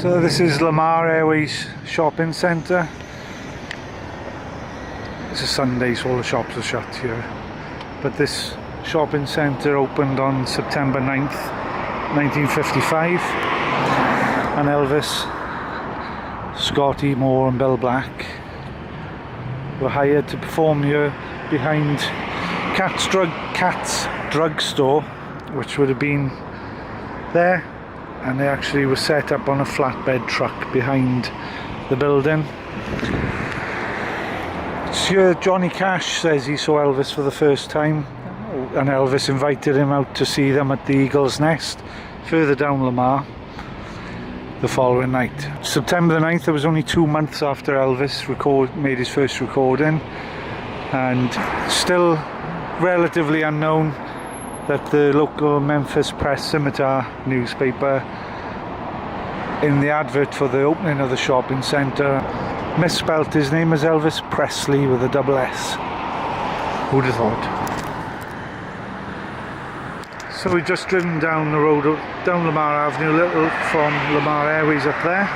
So this is Lamar-Airways shopping centre. It's a Sunday, so all the shops are shut here. But this shopping centre opened on September 9th, 1955. And Elvis, Scotty Moore and Bill Black were hired to perform here behind Cat's Drug Store, which would have been there. And they actually were set up on a flatbed truck behind the building. Sir Johnny Cash says he saw Elvis for the first time, and Elvis invited him out to see them at the Eagle's Nest further down Lamar the following night. September the 9th, it was only 2 months after Elvis made his first recording, and still relatively unknown that the local Memphis Press Scimitar newspaper, in the advert for the opening of the shopping centre, misspelt his name as Elvis Presley with a double S. Who'd have thought? So we've just driven down the road, down Lamar Avenue, a little from Lamar-Airways up there,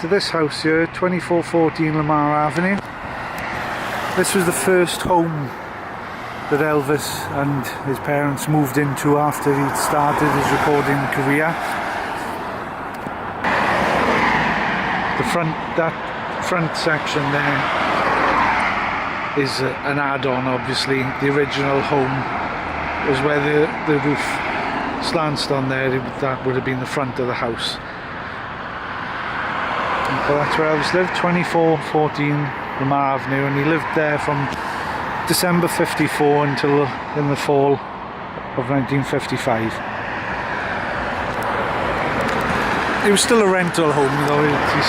to this house here, 2414 Lamar Avenue. This was the first home that Elvis and his parents moved into after he'd started his recording career. That front section there is an add-on, obviously. The original home was where the roof slanced on there. That would have been the front of the house. So that's where Elvis lived, 2414 Lamar Avenue, and he lived there from December 54 until in the fall of 1955. It was still a rental home though. He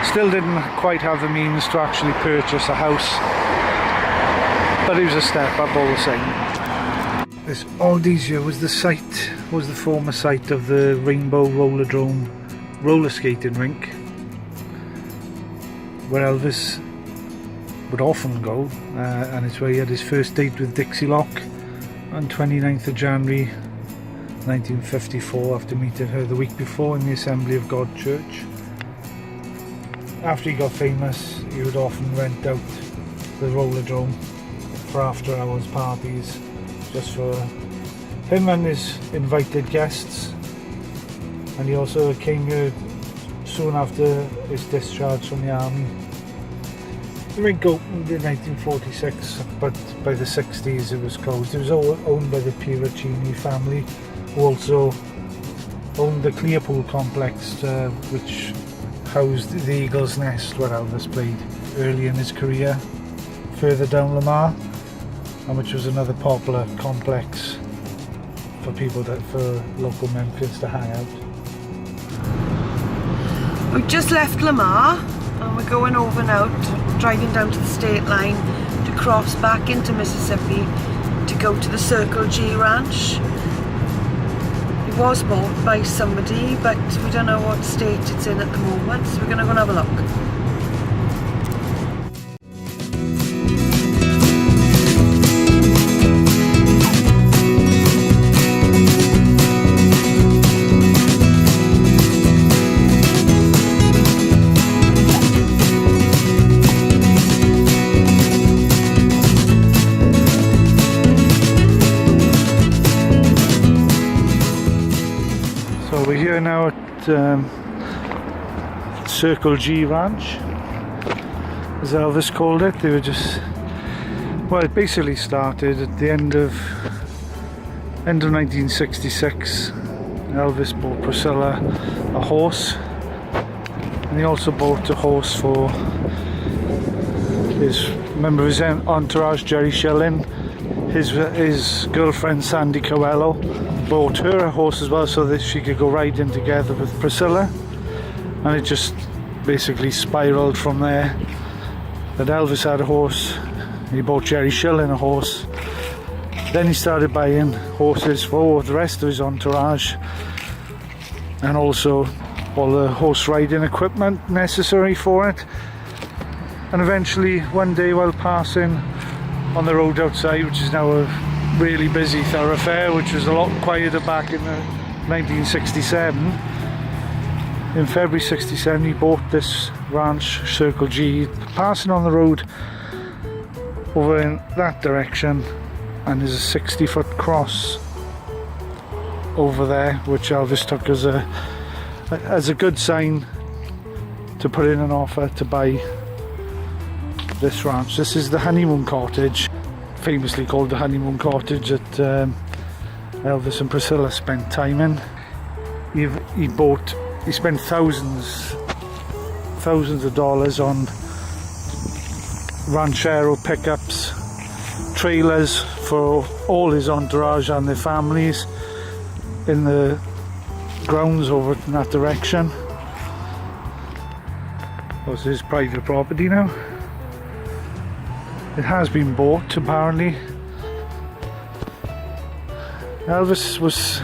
still didn't quite have the means to actually purchase a house, but it was a step up all the same. This Aldi's here was the former site of the Rainbow Rollerdrome roller skating rink, where Elvis would often go, and it's where he had his first date with Dixie Locke on 29th of January 1954, after meeting her the week before in the Assembly of God Church. After he got famous, he would often rent out the Rollerdrome for after hours parties, just for him and his invited guests. And he also came here soon after his discharge from the army. The rink opened in 1946, but by the 60s it was closed. It was owned by the Piracini family, who also owned the Clearpool complex, which housed the Eagle's Nest, where Elvis played early in his career, further down Lamar, and which was another popular complex for local Memphians to hang out. We've just left Lamar and we're going over now, driving down to the state line to cross back into Mississippi to go to the Circle G Ranch. It was bought by somebody, but we don't know what state it's in at the moment, so we're going to go and have a look. We're here now at Circle G Ranch, as Elvis called it. They were it basically started at the end of 1966. Elvis bought Priscilla a horse, and he also bought a horse for his member of his entourage, Jerry Schilling. His girlfriend Sandy Coelho bought her a horse as well, so that she could go riding together with Priscilla, and it just basically spiraled from there. That Elvis had a horse, he bought Jerry Schilling a horse, then he started buying horses for the rest of his entourage, and also all the horse riding equipment necessary for it. And eventually one day, while passing on the road outside, which is now a really busy thoroughfare, which was a lot quieter back in the 1967. In February 67 he bought this ranch, Circle G, passing on the road over in that direction, and there's a 60-foot cross over there which Elvis took as a good sign to put in an offer to buy this ranch. This is the honeymoon cottage, famously called the honeymoon cottage, that Elvis and Priscilla spent time in. He spent thousands of dollars on ranchero pickups, trailers for all his entourage and their families in the grounds over in that direction. This is private property now. It has been bought apparently. Elvis was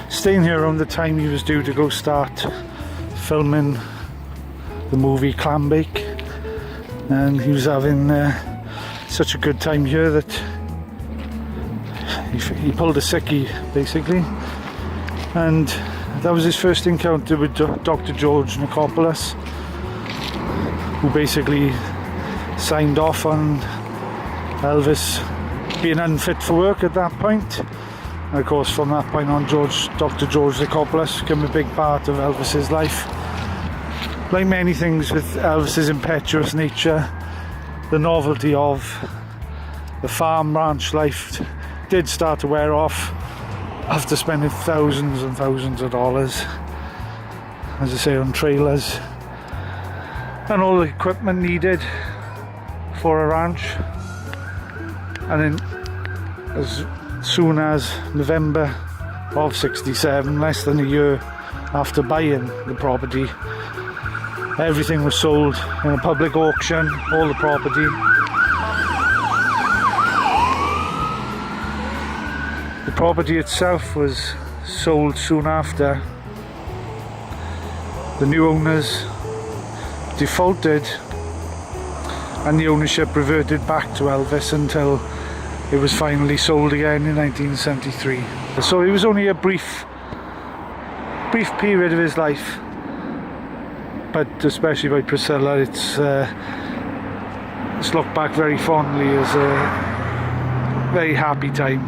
staying here around the time he was due to go start filming the movie Clambake, and he was having such a good time here that he pulled a sickie basically, and that was his first encounter with Dr. George Nicopolis, who basically signed off on Elvis being unfit for work at that point. And of course from that point on, Dr. George Nicopolis became a big part of Elvis's life. Like many things with Elvis's impetuous nature, the novelty of the farm ranch life did start to wear off after spending thousands and thousands of dollars, as I say, on trailers and all the equipment needed for a ranch. And then as soon as November of 67, less than a year after buying the property, everything was sold in a public auction, all the property. The property itself was sold soon after. The new owners defaulted and the ownership reverted back to Elvis until it was finally sold again in 1973. So it was only a brief period of his life, but especially by Priscilla, it's looked back very fondly as a very happy time.